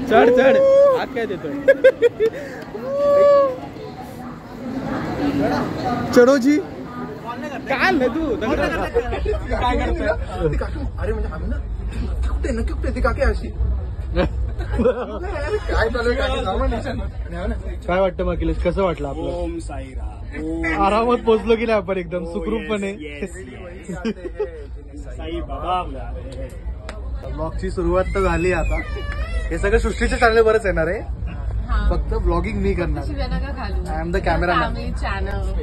चढ चढ हात काय देतोय चढो जी काय नाही तू काय करतोय अरे म्हणजे आम्ही ना नक्की कुठे ती काकी अशी काय चालू काय वाटतं मग अखिलेश कसं वाटलं आपलं ओम साईराम आरामात पोहोचलो की नाही आपण एकदम सुखरूपपणे साई बाबा ब्लॉगची सुरुवात तर झाली आता हे सगळं सृष्टीच्या चॅनल वरच येणार आहे फक्त ब्लॉगिंग मी करणार I am the camera family channel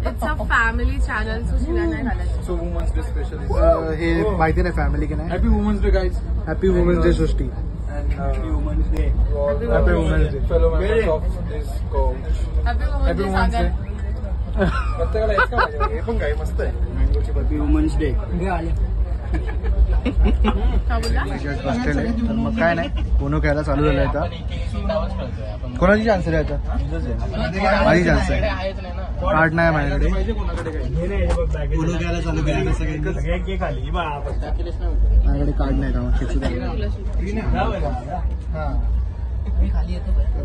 it's a family channel Sushila नाही घालायचं सो वुमन्स डे स्पेशल हे माहिती नाही फॅमिली की नाही happy women's day guys happy women's day Srishti women's day happy women's day fellow members of this com happy women's day प्रत्येकाला एक का हे पण काय मस्त आहे मँगोची हॅपी वुमन्स डे बसलेले तर मग काय नाही फोन घ्यायला चालू झालं आता कोणाची चान्सर आहे आता माझी चान्स आहे कार्ड नाही माझ्याकडे फोन घ्यायला चालू केलं माझ्याकडे कार्ड नाही का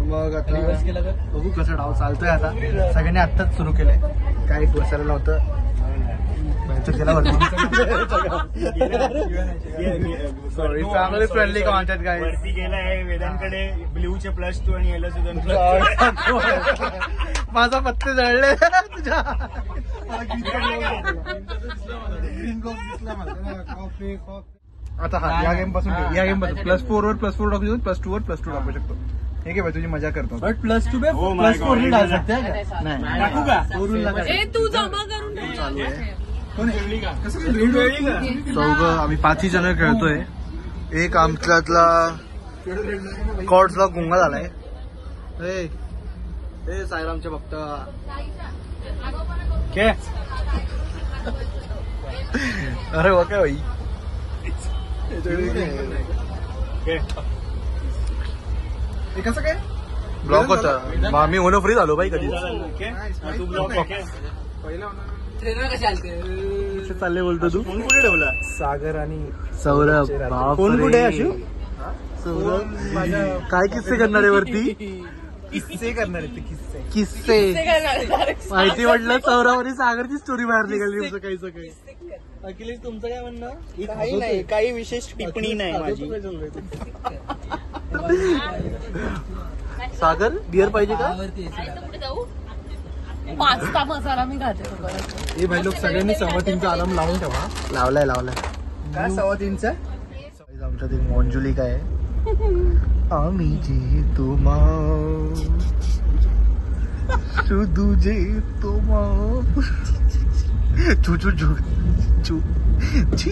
मग आता बघू कसं डाव चालतोय आता सगळ्यांनी आत्ताच सुरू केलंय काही बसायला नव्हतं सॉरी चांगले फ्रेंडली कॉन्टॅक्ट काय वरती गेलाय वेदांकडे ब्ल्यूचे +2 आणि याला सुद्धा माझा पत्ते जळले तुझ्या आता हा या गेम पासून या गेम पासून +4 वर +4 टाकू शकतो +2 वर +2 टाकू शकतो हे काय तुझी मजा करतो बट +2 पे +4 नहीं डाल सकते नहीं टाकू का ए तू जमा करून ठेव. चालू आहे चौघं आम्ही 5 जण खेळतोय एक आमच्यातला कॉर्ड्सला गुंगा झालाय ए साईरामच्या भक्त के अरे वो काय भाई कसं काय ब्लॉक होता आम्ही होणं फ्री झालो बाई कधी चालले बोलतो तू फोन कुठे ठेवला सागर आणि सौरभ फोन कुठे आहे अशू सौरभ काय किस्से करणार आहे वरती किस्से करणार आहे ते किस्से माहिती म्हटलं सौरभ आणि सागरची स्टोरी बाहेर निघाली सकाळी सकाळी अखिलेश तुमचं काय म्हणणं काही नाही काही विशेष टिप्पणी नाही माझी सागर बियर पाहिजे का पास्ता मसाला मी खाते हे भाई लोक सगळ्यांनी 3:15चा अलार्म लावून ठेवा लावलाय काय 3:15चा आमच्यात एक मंजुलिका आहे आम्ही जे तुम्हा शुद्धू जे तुम्हा चू चू चू चू छी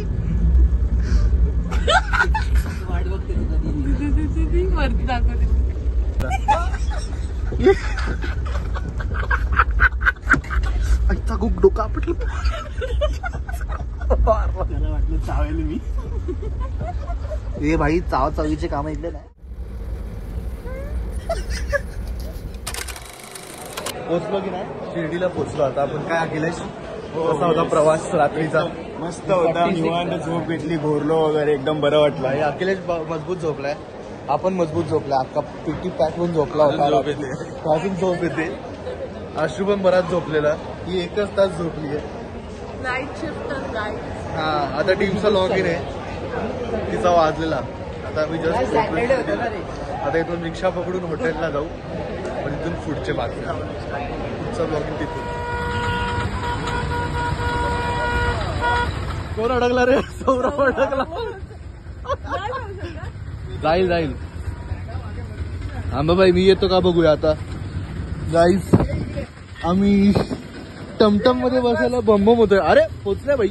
वरती दाखवते आईचा खूप डोका आपटलं वाटलं चावेल मी ए भाई चावीचे काम ऐकले नाही पोचलो की नाही शिर्डीला पोचलो आता आपण काय अखिलेश कसा होता प्रवास रात्रीचा मस्त होता निवांत झोप घेतली घोरलो वगैरे एकदम बरं वाटलं भाई अखिलेश मजबूत झोपलाय आपण मजबूत झोपलाय अख्खा पिटी पॅक होऊन झोपला होता अजून झोप येते आशू पण बराच झोपलेला ही 1 तास झोपली आहे नाईट शिफ्ट हा आता टीमचा लॉग इन आहे तिचा वाजलेला आता आम्ही जस्ट आता इथून रिक्षा पकडून हॉटेलला जाऊ पण इथून पुढचे बाकी पुढचा लॉग इन तिथून कोण अडकला रे सौरभ अडकला जाईल जाईल आंबाबाई मी येतो का बघूया आता गाईस आम्ही टमटम मध्ये बसायला बंबम होतोय अरे पोचले बाई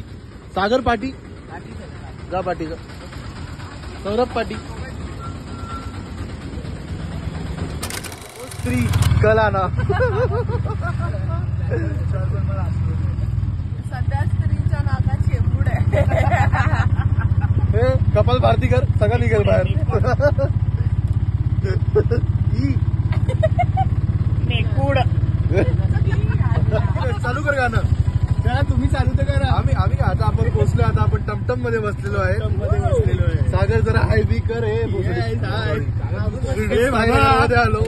सागर पाटी जा पाटी जा सौरभ पाटी स्त्री कला ना सध्या स्त्रीच्या नाकात शेंबूड आहे हे कपाल भारती कर सगळं निघेल बाहेर नेकूड चालू कर गाणं तुम्ही चालू तर करा. आम्ही आता आपण पोहोचलो. आता आपण टमटम मध्ये बसलेलो आहे. सागर जरा हाय बी कर हे मध्ये आलो.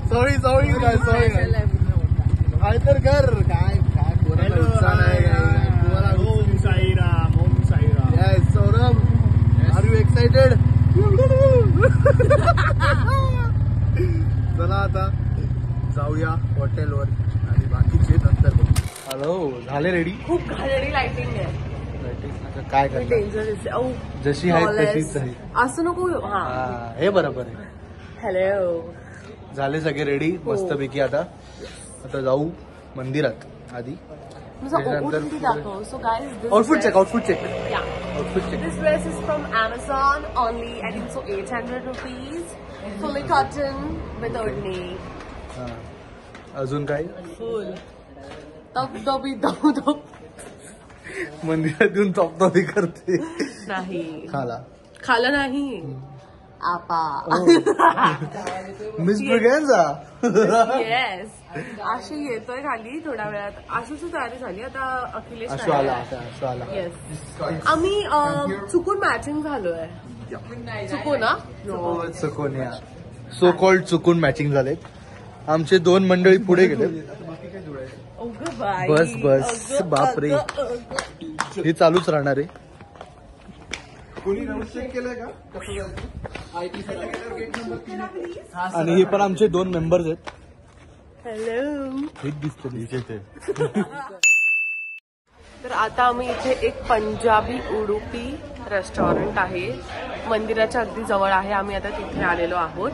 सॉरी काय सॉरी हाय तर कर. काय कोणाला उत्साह नाही. ओम Sairam. Yes, Saurabh, are you excited? चला आता जाऊया हॉटेलवर आणि बाकीचे नंतर बघू. हॅलो, झाले रेडी? खूप घाणेरडी लाइटिंग आहे. काय करणार? डेंजर दिसते. जशी आहे तशीच आहे. असं नको. हा हा, हे बरोबर आहे. हॅलो. झाले सगळे रेडी मस्तपैकी. आता जाऊ मंदिरात आधी. So guys, this outfit dress- check. Yeah. Outfit check. This dress is from Amazon. Only I think so 800 rupees. Fully cotton with odni. अजून काय? Full. Top. मंदिरात येऊन तपतपी करते. नाही. खाला नाही. आपा. मिस ब्रिगेन्झा. येस. आशू येतोय खाली थोड्या वेळात. आशूची तयारी झाली. आता अखिलेश आशू आला. येस. आम्ही चुकून मॅचिंग झालोय. चुकून या. सो कॉल्ड चुकून मॅचिंग झालेत. आमचे 2 मंडळी पुढे गेले. बस बापरे. हे चालूच राहणार आहे. आणि हे पण आमचे 2 मेंबर्स आहेत. हॅलो. हेच दिसते. तर आता आम्ही इथे एक पंजाबी उडुपी रेस्टॉरंट आहे. मंदिराच्या अगदी जवळ आहे. आम्ही आता तिथे आलेलो आहोत.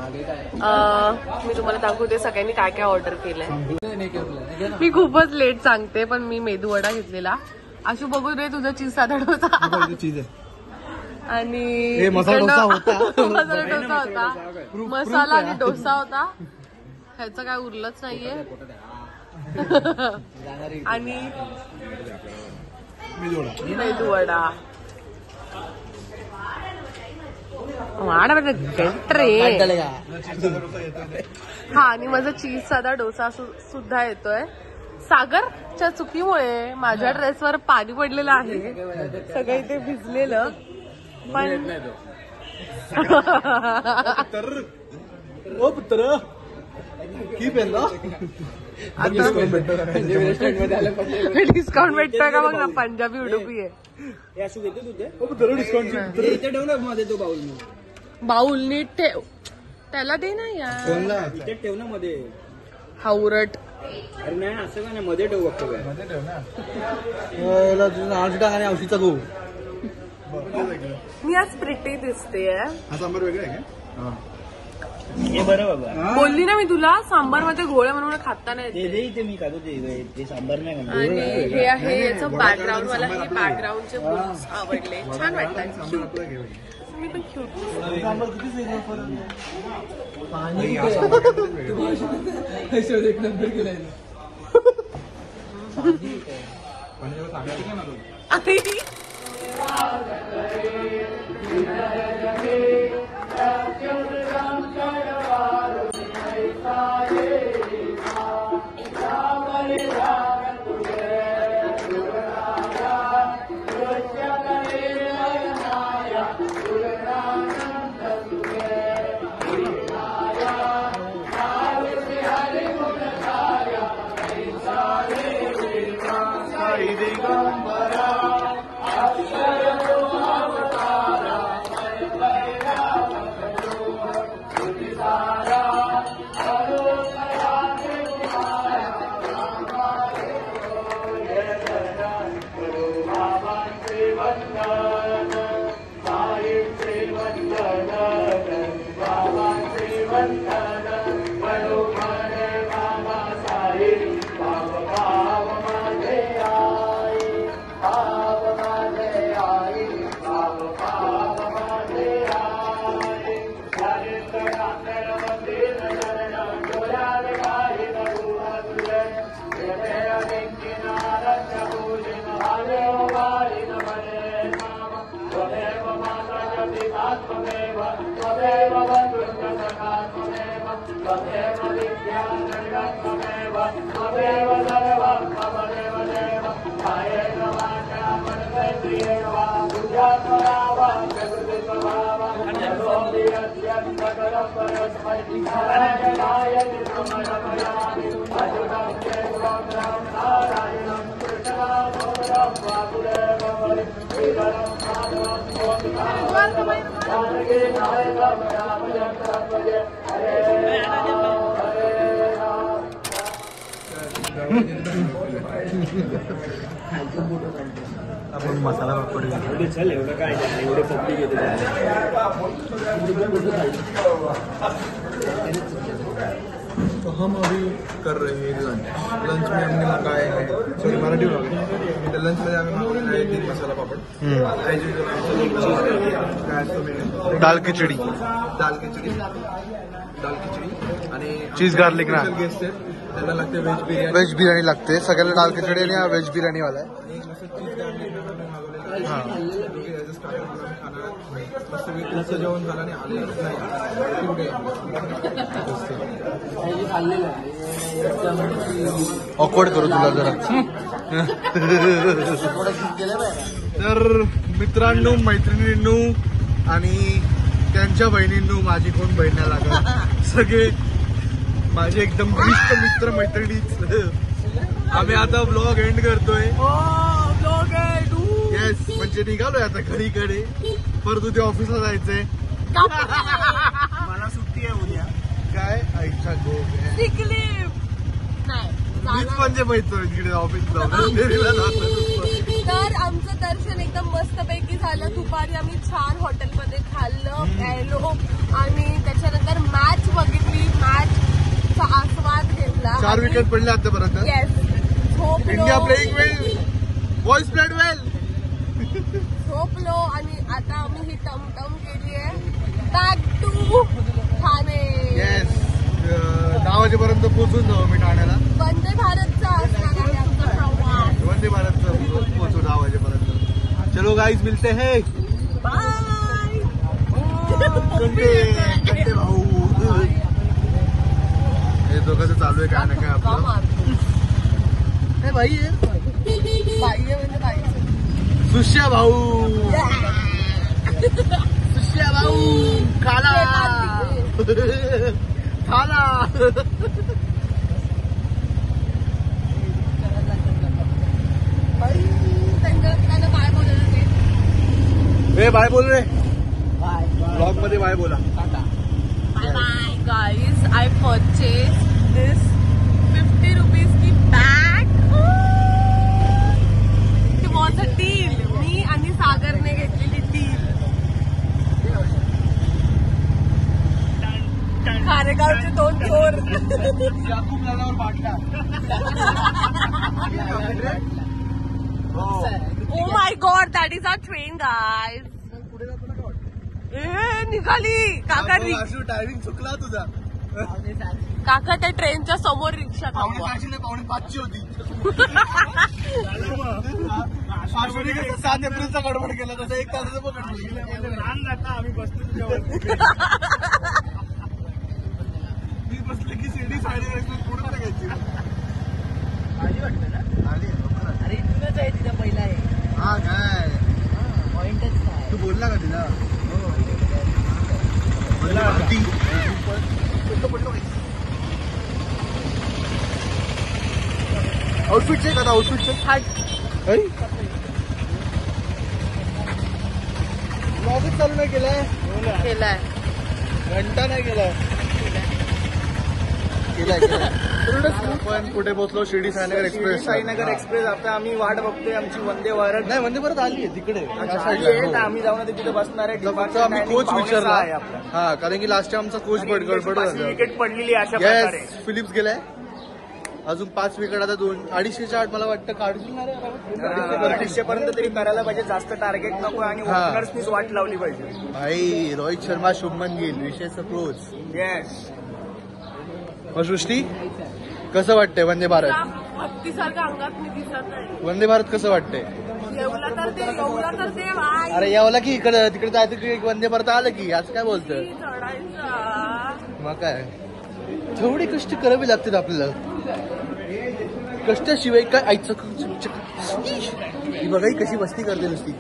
मी तुम्हाला दाखवते सगळ्यांनी काय काय ऑर्डर केलंय. मी खूपच लेट सांगते पण मी मेदू वडा घेतलेला. आशू बघू रे तुझा चीज साधा डोसा. आणि मसाला डोसा होता. मसाला डोसा होता. मसाला आणि डोसा होता. ह्याचं काय उरलंच नाहीये. आणि मेदू वडा. हा आणि माझा चीज साधा डोसा सुद्धा येतोय. सागरच्या चुकीमुळे माझ्या ड्रेसवर पाणी पडलेलं आहे. सगळं इथे भिजलेलं. पण डिस्काउंट भेटतोय का? मग ना पंजाबी उडुपी आहे. बाउल नीट ठेव. त्याला दे ना यार. ठेव ना मध्ये. हावरट. अरे नाही असं का नाही मध्ये ठेवू बघतो. आणि औषधीचा गहू. मी आज प्रिटी दिसते. हा सांबार वेगळा आहे का? हे बरं बाबा. बोलली ना मी तुला सांबार मध्ये घोळे म्हणून खाता नाही. ते मी खातो ते सांबार नाही म्हणतो. आणि हे आहे याचं बॅकग्राऊंड. मला हे बॅकग्राऊंडचे बुक्स आवडले. छान वाटतात. मी पण क्यूट. Bye. आपण मसाला पापड घेऊ. चल एवढं काय एवढे पब्लिक येते. तो हम अभी कर रहे हैं लंच. लंच में हमने मंगाए हैं, सॉरी मराठी ब्लॉग. लंच मध्ये आम्ही मागवलेला आहे 3 मसाला पापड. दाल खिचडी दाल खिचडी आणि चीज गार्लिक नान. गेस्ट आहेत त्यांना लागते व्हेज बिर्याणी. व्हेज बिर्याणी लागते सगळ्याला. दाल खिचडी आणि हा व्हेज बिर्याणी वाला आहे. आणि एक मस्त चीज गार्लिक नान आम्ही मागवलेला हा. आहे. मस्त वीकचं जेवण झालं आणि आले ऑकवर्ड करू तुला जरा. तर मित्रांनो, मैत्रिणींनो आणि त्यांच्या बहिणींनो, माझी कोण बहीण नाही लागत, सगळे माझे एकदम घनिष्ठ मित्र मैत्रिणीच. आम्ही आता ब्लॉग एंड करतोय. येस, म्हणजे निघालोय आता घरीकडे. परत उद्या ऑफिसला जायचंय. मला सुट्टी आहे उद्या. काय ऐका गो मीच म्हणजे मैत्र तिकडे ऑफिसला तर आमचं दर्शन एकदम मस्तपैकी झालं. दुपारी आम्ही छान हॉटेलमध्ये खाल्लं प्यायलो आणि त्याच्यानंतर मॅच बघितली. मॅचचा आस्वाद घेतला. 4 विकेट पडले आतापर्यंत. येस, इंडिया प्लेइंग वेल, बॉयज प्लेड वेल. झोपलो आणि आता आम्ही ही टमटम केली आहे बॅक टू ठाणे. येस, 10 वाजेपर्यंत पोहोचून जाऊ मी ठाण्याला. वंदे भारतचा असणार आहे आमचा प्रवास. वंदे भारतचं पोहोचू 10 वाजेपर्यंत. चलो गाईज, मिलते हैं. बाय. कंटे भाऊ. हे दोघांचं चालू आहे काय ना काय आपलं. हे भाई आहे, बाई म्हणजे बाईचं. सुश्या भाऊ. सुश्या भाऊ खाला खाला. त्यांना काय बोलायला ते. हे बाय बोल रे. ब्लॉग मध्ये बाय बोला. Bye bye guys, I purchased this 50 rupees की bag. It was a deal. मी आणि सागरने घेतलेली डील. खारेगावचे 2 चोर. Oh my god, that is our train guys. निघाली काका. टायमिंग चुकला तुझा. काका त्या ट्रेनच्या समोर रिक्षा पावणे 5ची होती. 7 एप्रिलचा गडबड केला तसं 1 तासाचं पकडलं. लहान जाता आम्ही बसतो. मी बसले की शिर्डी साडे पुढे टाकायची. आली वाटतं ना. अरे इथूनच आहे तिथं पहिला आहे. हा काय पॉइंटच काय. तू बोलला का तिला. आउटफिट चेक आता. Outfit check. ब्लॉगच चालू नाही केलाय. केलाय. घंटा नाही केलाय. आपण कुठे पोहोचलो. शिर्डी साईनगर एक्सप्रेस. साईनगर एक्सप्रेस. आता आम्ही वाट बघतोय आमची वंदे भारत. नाही, वंदे भारत आली आहे तिकडे. आम्ही जाऊन तिथे बसणार आहे. फक्त आम्ही कोच विचारला. हा, कारण की लास्ट टाइम आमचा कोच गडबड विकेट पडलेली अशा प्रकारे. येस, फिलिप्स गेलाय. अजून 5 विकेट आता 2-250च्या आठ मला वाटतं काढून 250 पर्यंत तरी करायला पाहिजे. जास्त टार्गेट नको आणि ओपनर्सनीच वाट लावली पाहिजे. भाई रोहित शर्मा, शुभमन गिल, विशेष अप्रोच. येस. सृष्टी, कसं वाटतंय वंदे भारत. भक्तीसारखं अंगात मी दिसत नाही. वंदे भारत कसं वाटतंय. येवला तर ते येवला तर ते भाई. अरे यावला की इकडे तिकडे जायचं की वंदे भारत आलं की आज काय बोलतोय. चढायचा. मग काय थोडी कष्ट करावी लागतील आपल्याला. कष्टाशिवाय काय आईचं ही बघा ही कशी मस्ती करते नुसती.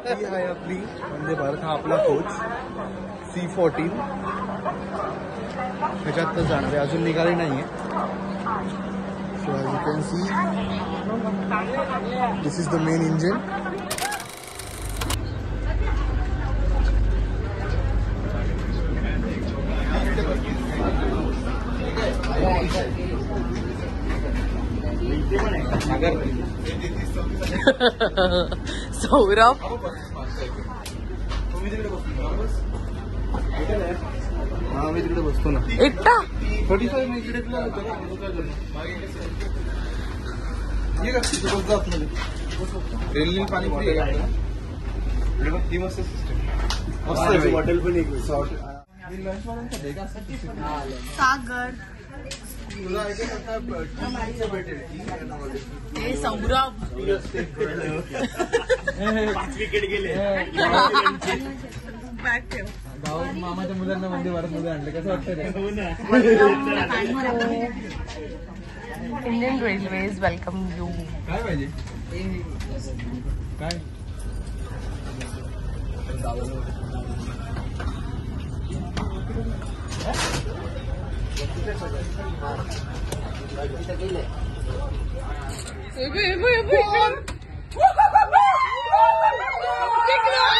ही आहे आपली वंदे भारत. हा आपला कोच C14 ह्याच्यातच जाणार आहे, अजून निघाली नाहीये. So you can see this is the main engine. Saurabh हा मी तिकडे बसतो ना एकटा. 35 मी इकडे रेल्वे पाणी फ्री आहे. ती मस्त सिस्टम मस्त आहे. हॉटेल पण एक सागर हे सौरभ 5 विकेट गेले. गावात मामाच्या मुलांना वंदे भारत मध्ये आणले, कसं वाटतं ते? Indian railways welcome you. काय पाहिजे काय इकडं.